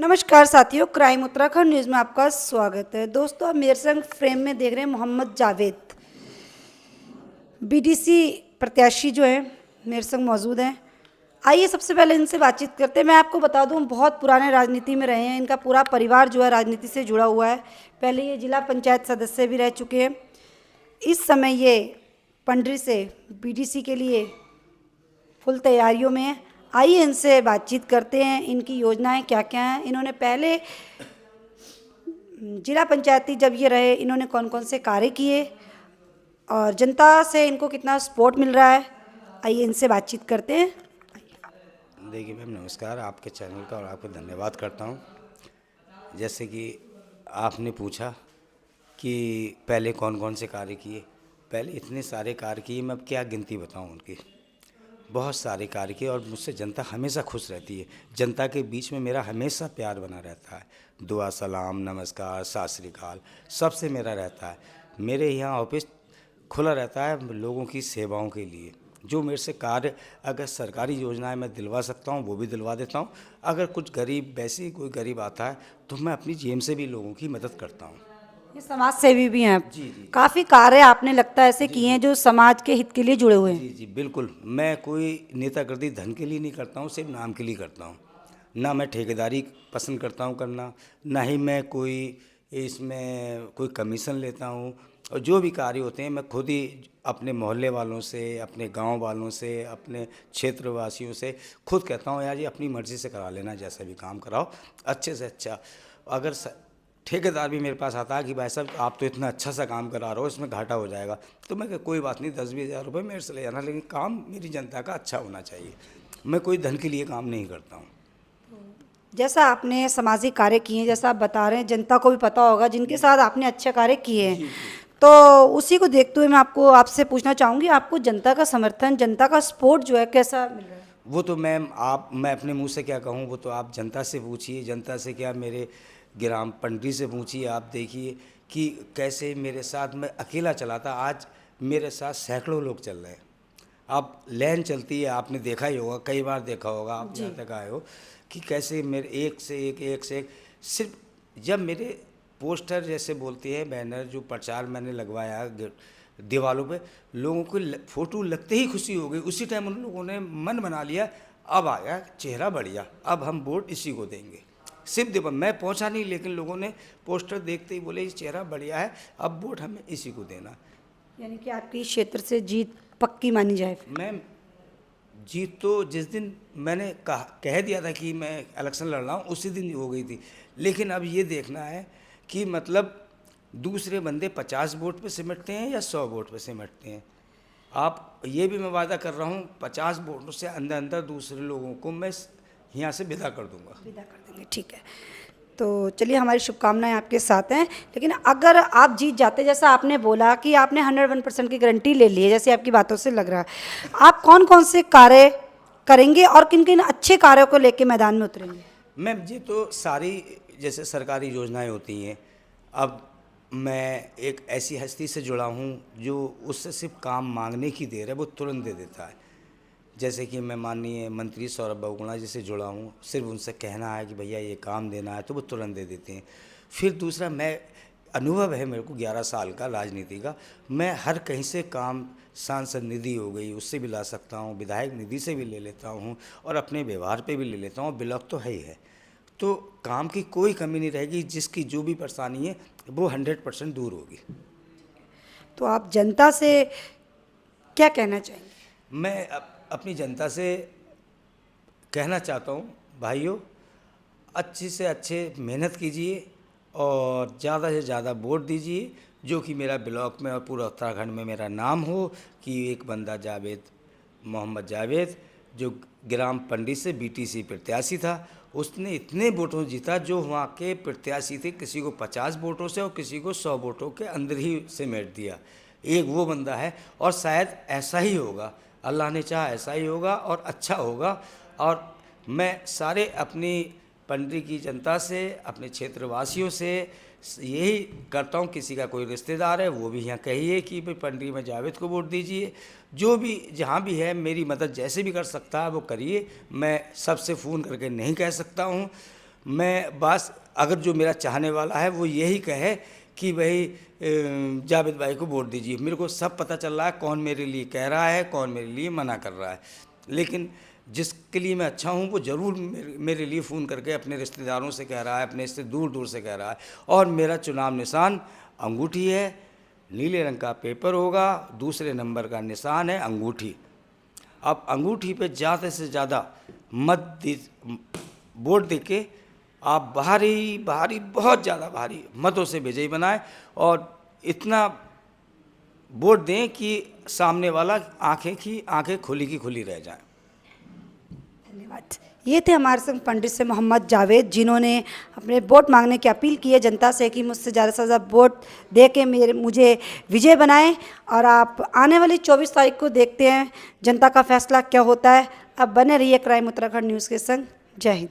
नमस्कार साथियों, crime Uttarakhand news में आपका स्वागत है। दोस्तों, आप मेरे संग फ्रेम में देख रहे हैं मोहम्मद जावेद, बीडीसी प्रत्याशी जो है मेरे संग मौजूद हैं। आइए सबसे पहले इनसे बातचीत करते हैं। मैं आपको बता दूं, बहुत पुराने राजनीति में रहे हैं। इनका पूरा परिवार जो है राजनीति से जुड़ा हुआ है। पहले ये जिला पंचायत सदस्य भी रह चुके हैं। इस समय ये पंडरी से बीडीसी के लिए फुल तैयारियों में है। आइए इनसे बातचीत करते हैं, इनकी योजनाएं क्या क्या हैं। इन्होंने पहले जिला पंचायती जब ये रहे, इन्होंने कौन कौन से कार्य किए और जनता से इनको कितना सपोर्ट मिल रहा है। आइए इनसे बातचीत करते हैं। देखिए मैम, नमस्कार। आपके चैनल का और आपको धन्यवाद करता हूँ। जैसे कि आपने पूछा कि पहले कौन कौन से कार्य किए। पहले इतने सारे कार्य किए, मैं अब क्या गिनती बताऊँ उनकी। बहुत सारे कार्य किए और मुझसे जनता हमेशा खुश रहती है। जनता के बीच में मेरा हमेशा प्यार बना रहता है। दुआ सलाम नमस्कार सत श्री अकाल सबसे मेरा रहता है। मेरे यहाँ ऑफिस खुला रहता है लोगों की सेवाओं के लिए। जो मेरे से कार्य, अगर सरकारी योजनाएं मैं दिलवा सकता हूं वो भी दिलवा देता हूं। अगर कुछ गरीब, वैसे ही कोई गरीब आता है तो मैं अपनी जेब से भी लोगों की मदद करता हूं। ये समाज सेवी भी हैं आप। जी जी काफ़ी कार्य आपने लगता है ऐसे किए हैं जो समाज के हित के लिए जुड़े हुए हैं। जी जी बिल्कुल। मैं कोई नेतागिरी धन के लिए नहीं करता हूं, सिर्फ नाम के लिए करता हूं। ना मैं ठेकेदारी पसंद करता हूं करना, ना ही मैं कोई इसमें कोई कमीशन लेता हूं। और जो भी कार्य होते हैं मैं खुद ही अपने मोहल्ले वालों से, अपने गांव वालों से, अपने क्षेत्रवासियों से खुद कहता हूं, यार ये अपनी मर्ज़ी से करा लेना, जैसा भी काम कराओ अच्छे से अच्छा। अगर ठेकेदार भी मेरे पास आता है कि भाई साहब आप तो इतना अच्छा सा काम करा रहे हो, इसमें घाटा हो जाएगा, तो मैं कोई बात नहीं, 10-20 हज़ार रुपये मेरे से ले जाना, लेकिन काम मेरी जनता का अच्छा होना चाहिए। मैं कोई धन के लिए काम नहीं करता हूँ। जैसा आपने सामाजिक कार्य किए हैं, जैसा आप बता रहे हैं, जनता को भी पता होगा जिनके साथ आपने अच्छे कार्य किए हैं। तो उसी को देखते हुए मैं आपसे पूछना चाहूँगी, आपको जनता का समर्थन, जनता का सपोर्ट जो है कैसा मिल रहा है? वो तो मैम मैं अपने मुंह से क्या कहूँ, वो तो आप जनता से पूछिए। जनता से क्या, मेरे ग्राम पंडरी से पूछिए। आप देखिए कि कैसे मेरे साथ, मैं अकेला चलाता, आज मेरे साथ सैकड़ों लोग चल रहे हैं। अब लाइन चलती है, आपने देखा ही होगा, कई बार देखा होगा, आप जहाँ तक आए हो, कि कैसे मेरे एक से एक सिर्फ जब मेरे पोस्टर जैसे बोलते हैं, बैनर जो प्रचार मैंने लगवाया दीवारों पे, लोगों को फोटो लगते ही खुशी हो गई। उसी टाइम उन लोगों ने मन बना लिया, अब आया चेहरा बढ़िया, अब हम वोट इसी को देंगे। सिर्फ दीवार मैं पहुंचा नहीं, लेकिन लोगों ने पोस्टर देखते ही बोले ये चेहरा बढ़िया है, अब वोट हमें इसी को देना। यानी कि आपकी क्षेत्र से जीत पक्की मानी जाए फिर? मैम जीत तो जिस दिन मैंने कह दिया था कि मैं इलेक्शन लड़ रहा हूँ, उसी दिन हो गई थी। लेकिन अब ये देखना है कि मतलब दूसरे बंदे 50 वोट पे सिमटते हैं या 100 वोट पे सिमटते हैं। आप ये भी मैं वादा कर रहा हूँ, 50 वोटों से अंदर अंदर दूसरे लोगों को मैं यहाँ से विदा कर दूंगा। विदा कर देंगे, ठीक है। तो चलिए, हमारी शुभकामनाएं आपके साथ हैं। लेकिन अगर आप जीत जाते, जैसा आपने बोला कि आपने 101% की गारंटी ले ली है, जैसे आपकी बातों से लग रहा है, आप कौन कौन से कार्य करेंगे और किन किन अच्छे कार्यों को लेकर मैदान में उतरेंगे? मैम ये तो सारी जैसे सरकारी योजनाएं होती हैं। अब मैं एक ऐसी हस्ती से जुड़ा हूँ जो उससे सिर्फ काम मांगने की देर है, वो तुरंत दे देता है। जैसे कि मैं माननीय मंत्री सौरभ बहुगुणा जी से जुड़ा हूँ, सिर्फ उनसे कहना है कि भैया ये काम देना है तो वो तुरंत दे देते हैं। फिर दूसरा, मैं अनुभव है मेरे को 11 साल का राजनीति का, मैं हर कहीं से काम, सांसद निधि हो गई उससे भी ला सकता हूँ, विधायक निधि से भी ले लेता हूँ, और अपने व्यवहार पे भी ले लेता हूँ। ब्लॉक तो है ही है, तो काम की कोई कमी नहीं रहेगी। जिसकी जो भी परेशानी है वो 100% दूर होगी। तो आप जनता से क्या कहना चाहेंगे? मैं अपनी जनता से कहना चाहता हूँ, भाइयों अच्छे से अच्छे मेहनत कीजिए और ज़्यादा से ज़्यादा वोट दीजिए, जो कि मेरा ब्लॉक में और पूरा उत्तराखंड में मेरा नाम हो कि एक बंदा जावेद, मोहम्मद जावेद, जो ग्राम पंडित से बीटीसी प्रत्याशी था, उसने इतने वोटों जीता जो वहाँ के प्रत्याशी थे, किसी को 50 वोटों से और किसी को 100 वोटों के अंदर ही समेट दिया। एक वो बंदा है, और शायद ऐसा ही होगा, अल्लाह ने चाहा ऐसा ही होगा और अच्छा होगा। और मैं सारे अपनी पंडरी की जनता से, अपने क्षेत्रवासियों से यही करता हूँ, किसी का कोई रिश्तेदार है वो भी यहाँ कहिए कि भाई पंडरी में जावेद को वोट दीजिए। जो भी जहाँ भी है मेरी मदद जैसे भी कर सकता है वो करिए। मैं सबसे फ़ोन करके नहीं कह सकता हूँ, मैं बस अगर जो मेरा चाहने वाला है वो यही कहे कि भाई जावेद भाई को वोट दीजिए। मेरे को सब पता चल रहा है कौन मेरे लिए कह रहा है, कौन मेरे लिए मना कर रहा है, लेकिन जिसके लिए मैं अच्छा हूँ वो ज़रूर मेरे लिए फ़ोन करके अपने रिश्तेदारों से कह रहा है, अपने से दूर दूर से कह रहा है। और मेरा चुनाव निशान अंगूठी है, नीले रंग का पेपर होगा, दूसरे नंबर का निशान है अंगूठी। अब अंगूठी पे ज़्यादा से ज़्यादा वोट दे के आप भारी भारी बहुत ज़्यादा भारी मतों से विजयी बनाएं और इतना वोट दें कि सामने वाला आंखें खुली की खुली रह जाएं। धन्यवाद। ये थे हमारे संग पंडित से मोहम्मद जावेद, जिन्होंने अपने वोट मांगने की अपील की है जनता से कि मुझसे ज़्यादा से ज़्यादा वोट दे के मुझे विजय बनाएं। और आप आने वाली 24 तारीख को देखते हैं जनता का फैसला क्या होता है। अब बने रहिए क्राइम उत्तराखंड न्यूज़ के संग। जय हिंद।